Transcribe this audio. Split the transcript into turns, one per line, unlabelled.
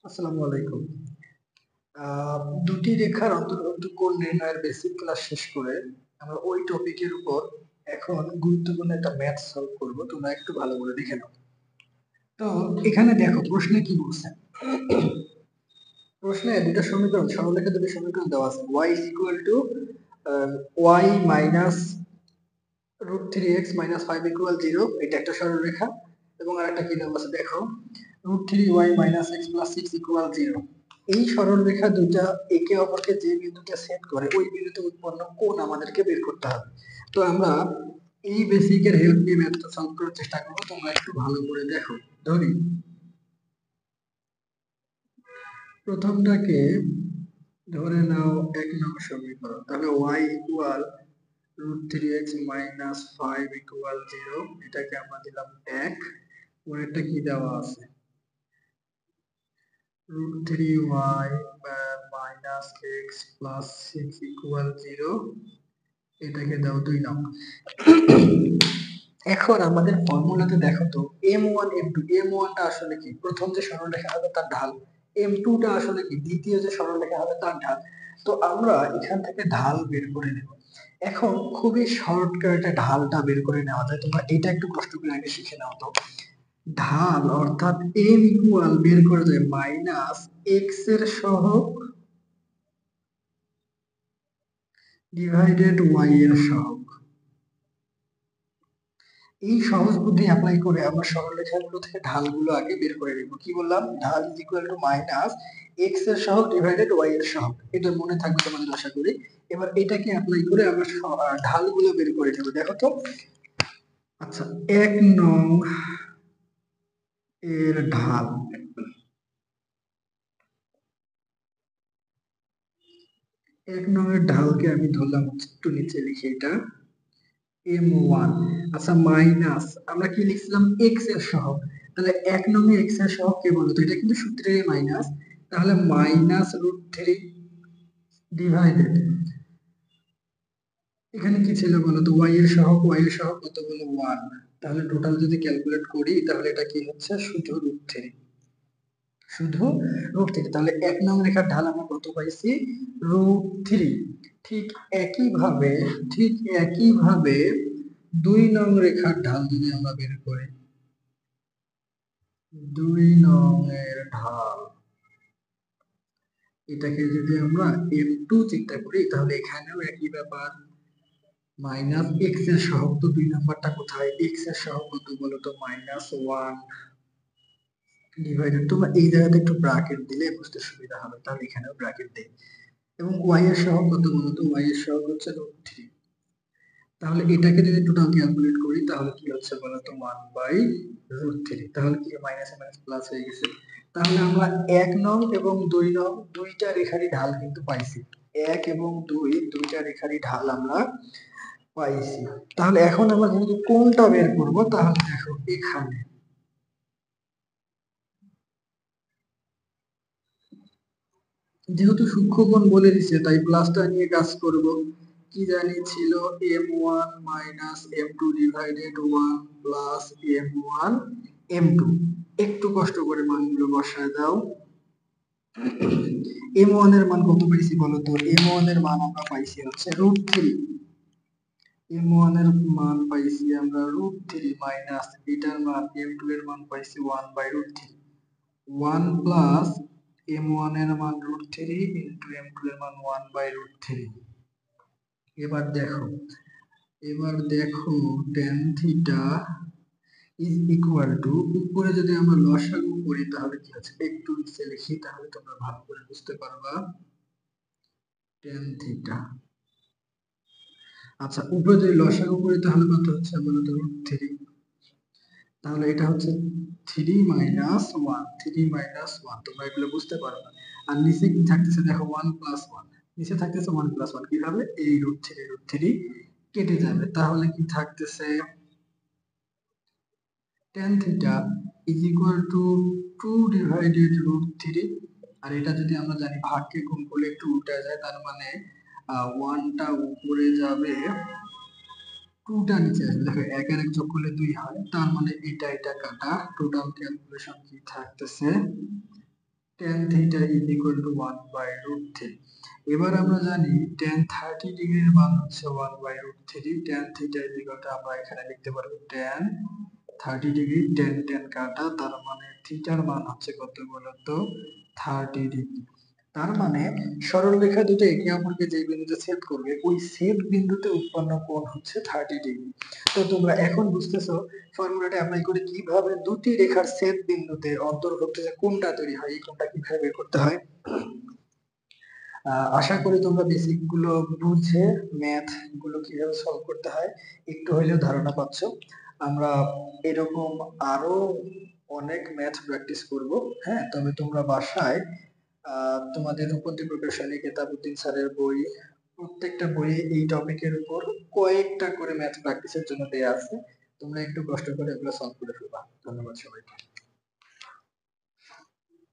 আসসালামু আলাইকুম। দুটি রেখার অন্তর্গত কোণ নির্ণয়ের বেসিক ক্লাস শেষ করে আমরা ওই টপিকের উপর এখন গুরুত্বপূর্ণ একটা ম্যাথ সলভ করব। তোমরা একটু ভালো করে দেখে নাও। তো এখানে দেখো প্রশ্নে কি বলছে। প্রশ্নে দুটো সমীকরণ, সরলরেখা দুটো সমীকরণ দেওয়া আছে। y is equal to y minus √3x minus 5 equal 0, এটা একটা সরলরেখা। এবং আরেকটা কি দেওয়া আছে দেখো, √3y minus x plus 6 equal 0। এই সরলরেখা দুইটা একে অপরকে যে বিন্দুতে ছেদ করে ওই বিন্দুতে উৎপন্ন কোণ আমাদেরকে বের করতে হবে। তো আমরা এই বেসিকের হেল্প নিয়ে ম্যাথটা সলভ করার চেষ্টা করব। তোমরা একটু ভালো করে দেখো। ধরি প্রথমটাকে ধরে নাও 1 নং সমীকরণ, তাহলে y equal √3x minus 5 equal 0, এটাকে আমরা দিলাম 1। পরেরটা কি দেওয়া আছে, √3y minus x plus 6 equal 0, এটাকে দাও 2 নং। এখন আমাদের ফর্মুলাতে দেখো তো m1 m2, m1 টা আসলে কি, প্রথম যে সরলরেখা হবে তার ঢাল। m2 টা আসলে কি, দ্বিতীয় যে সরলরেখা হবে তার ঢাল। তো আমরা এখান থেকে ঢাল বের করে নেব। এখন খুবই শর্টকাটে ঢালটা বের করে নেওয়া যায়। তোমরা এটা একটু কষ্ট করে আগে শিখে নাও তো। ঢাল অর্থাৎ m ইকুয়াল বের করা যায় মাইনাস x এর সহগ ডিভাইডেড y এর সহগ। এই সহজ বুদ্ধি অ্যাপ্লাই করে আমরা সরলরেখাগুলো থেকে ঢালগুলো আগে বের করে নেব। কি বললাম, ঢাল is equal to minus x এর সহগ ডিভাইডেড ওয়াই এর সহগ। এটা মনে থাকবে তোমাদের আশা করি। এবার এটাকে অ্যাপ্লাই করে আমরা ঢালগুলো বের করে নেব। দেখো তো, আচ্ছা 1 নং এর ঢাল, 1 নং এর ঢালকে আমি ধরলাম একটু নিচে লিখি, এটা m1। আচ্ছা মাইনাস আমরা কি লিখছিলাম, x এর সহগ। তাহলে 1 নং এ x এর সহগ কে বলতো, এটা কিন্তু সূত্রের মাইনাস। তাহলে মাইনাস √3 ডিভাইডেড, এখানে কি ছিল বলতো, y এর সহগ, y এর সহগ কত বলো 1। তাহলে টোটাল যদি ক্যালকুলেট করি তাহলে এটা কি হচ্ছে, শুধু √3, শুধু √3। তাহলে 1 নং রেখার ঢাল আমরা কত পাইছি, √3। ঠিক একইভাবে, ঠিক একইভাবে 2 নং রেখার ঢাল যদি আমরা বের করি, 2 নং এর ঢাল, এটাকে যদি আমরা m2 চিন্তা করি তাহলে এখানেও একই ব্যাপার। মাইনাস এক্স এর সহগ, তো 2 নাম্বারটা কোথায়, এক্স এর সহগ কত বলতো, -1 ডিভাইডেড, তোমরা এই জায়গাতে একটু ব্র্যাকেট দিলে বুঝতে সুবিধা হবে, তাহলে এখানেও ব্র্যাকেট দেই। এবং y এর সহগ কত বলতো, y এর সহগ হচ্ছে √3। তাহলে এটাকে যদি টোটাল ক্যালকুলেট করি তাহলে কি হচ্ছে বলতো, 1/√3। তাহলে কি মাইনাস মাইনাস প্লাস হয়ে গেছে। তাহলে আমরা 1 নং এবং 2 নং দুইটা রেখারই ঢাল কিন্তু পাইছি। 1 এবং 2 দুইটা রেখারই ঢাল আমরা পাইছি। তাহলে এখন আমরা যদি কোণটা বের করব তাহলে দেখো এখানে যেহেতু সূক্ষ্মকোণ বলে দিছে তাই প্লাসটা নিয়ে কাজ করব। কি জানি ছিল, m1 minus m2 divided 1 plus m1 m2। একটু কষ্ট করে মানগুলো বসায় দাও। m1 এর মান কত পাইছি বলো তো, m1 এর মান আমরা পাইছি হচ্ছে √3। m1 এর মান পাইছি আমরা √3 মাইনাস এটার মান m2 এর মান পাইছি 1/√3। 1 প্লাস m1 এর মান √3 ইনটু m2 এর মান 1/√3। এবার দেখো, এবার দেখো tan theta is equal to, উপরে যদি আমরা লসাগু করি তাহলে কি হচ্ছে, একটু নিচে লিখি তাহলে তোমরা ভালো করে বুঝতে পারবা। tan থিটা, আচ্ছা উপরে যদি লসাগু করি তাহলে কত হচ্ছে বলো তো, √3। তাহলে এটা হচ্ছে 3 মাইনাস 1, 3 মাইনাস 1, তোমরা এগুলো বুঝতে পারবে। আর নিচে কি থাকতেছে দেখো, 1 প্লাস 1, নিচে থাকতেছে 1 প্লাস 1, কিভাবে, এই √3 কেটে যাবে। তাহলে কি থাকতেছে, tan theta is equal to 2 divided √3। আর এটা যদি আমরা জানি ভাগকে গুণ করলে একটু উল্টা যায়, তার মানে 1 টা উপরে যাবে, 2 টা নিচে আসবে। দেখো 1 আর 1 যোগ করলে 2 হয়, তার মানে এটা এটা কাটা, টোটাল ক্যালকুলেশন কি থাকতেছে tan theta is equal to 1 by root 3। এবার আমরা জানি tan 30 ডিগ্রির মান হচ্ছে 1 by root 3। tan theta is equal to আমরা এখানে লিখতে পারবো tan 30 ডিগ্রি, tan tan কাটা, তার মানে থিটার মান হচ্ছে কত বলতো 30 ডিগ্রি। তার মানে সরলরেখা দুটো একে অপরকে যে বিন্দুতে ছেদ করবে ওই ছেদ বিন্দুতে উৎপন্ন কোণ হচ্ছে 30 ডিগ্রি। তো তোমরা এখন বুঝতেছো ফর্মুলাটা অ্যাপ্লাই করে কিভাবে দুটি রেখার ছেদ বিন্দুতে অন্তর্ভুক্ত যে কোণটা তৈরি হয় এই কোণটা কিভাবে বের করতে হয়। আশা করি তোমরা বেসিক গুলো বুঝে ম্যাথ গুলো কিভাবে সলভ করতে হয় একটু হলেও ধারণা পাচ্ছ। আমরা এরকম আরো অনেক ম্যাথ প্র্যাকটিস করব। হ্যাঁ, তবে তোমরা বাসায় তোমাদের রূপন্তী প্রকৌশলী কেতাবউদ্দিন স্যারের বই, প্রত্যেকটা বইয়ে এই টপিকের উপর কয়েকটা করে ম্যাথ প্র্যাকটিসের জন্য দেয়া আছে। তোমরা একটু কষ্ট করে এগুলো সলভ করে ফেলবা। ধন্যবাদ সবাইকে।